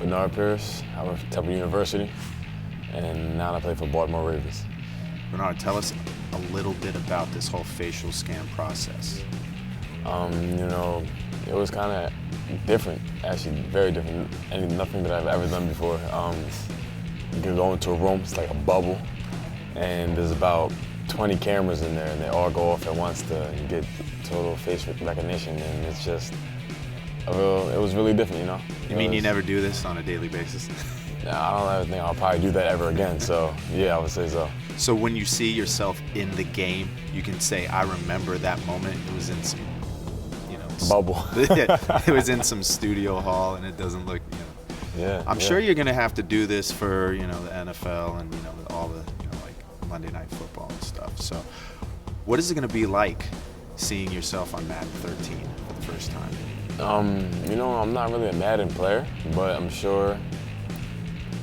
Bernard Pierce. I went to Temple University, and now I play for Baltimore Ravens. Bernard, tell us a little bit about this whole facial scan process. You know, it was kind of different, actually, very different. Nothing that I've ever done before. You can go into a room, it's like a bubble, and there's about 20 cameras in there, and they all go off at once to get total face recognition, and it's just it was really different, you know? You mean you never do this on a daily basis? Nah, I don't ever think I'll probably do that ever again, so yeah, I would say so. So when you see yourself in the game, you can say, I remember that moment. It was in some, bubble. It was in some studio hall, and it doesn't look, Yeah. I'm sure you're going to have to do this for, the NFL and, all the, like Monday Night Football and stuff. So what is it going to be like seeing yourself on Madden 13 for the first time? I'm not really a Madden player, but I'm sure,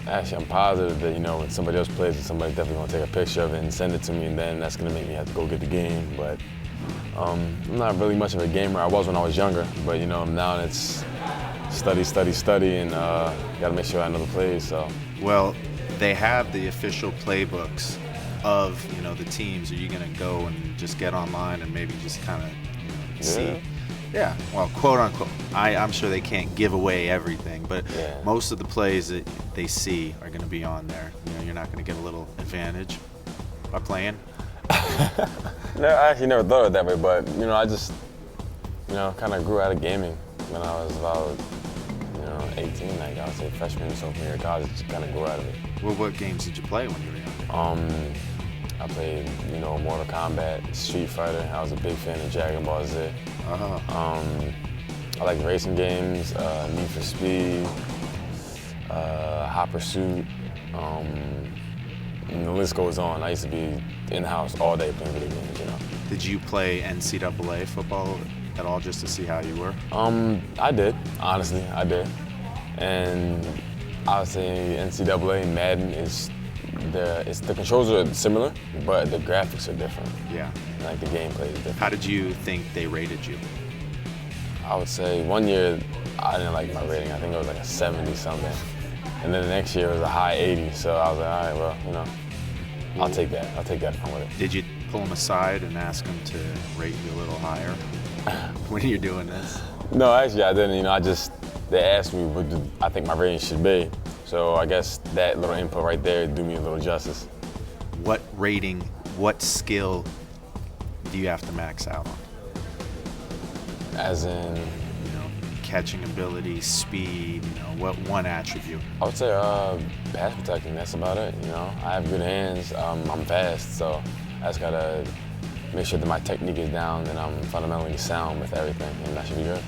actually, I'm positive that, when somebody else plays it, somebody's definitely going to take a picture of it and send it to me, and then that's going to make me have to go get the game. But I'm not really much of a gamer. I was when I was younger, but, now it's study, and got to make sure I know the plays, so. Well, they have the official playbooks of, the teams. Are you going to go and just get online and maybe just kind of see? Yeah, well, quote unquote. I'm sure they can't give away everything, but most of the plays that they see are going to be on there. You're not going to get a little advantage by playing. No, I actually never thought of it that way, but I just kind of grew out of gaming when I was about 18. Like I would say freshman or sophomore year of college, just kind of grew out of it. Well, what games did you play when you were young? I played Mortal Kombat, Street Fighter. I was a big fan of Dragon Ball Z. I like racing games, Need for Speed, Hot Pursuit, and the list goes on. I used to be in the house all day playing video games, Did you play NCAA football at all just to see how you were? I did, honestly, I did. And I would say NCAA, Madden the controls are similar, but the graphics are different. Yeah. Like the gameplay is different. How did you think they rated you? I would say one year I didn't like my rating. I think it was like a 70 something. And then the next year it was a high 80. So I was like, all right, well, I'll take that. I'll take that if I'm with it. Did you pull them aside and ask them to rate you a little higher when you're doing this? No, actually I didn't. They asked me what I think my rating should be. So I guess that little input right there do me a little justice. What rating, what skill do you have to max out on? As in? Catching ability, speed, what one attribute? I would say pass protecting, that's about it, I have good hands, I'm fast, so I just gotta make sure that my technique is down and I'm fundamentally sound with everything, and that should be good.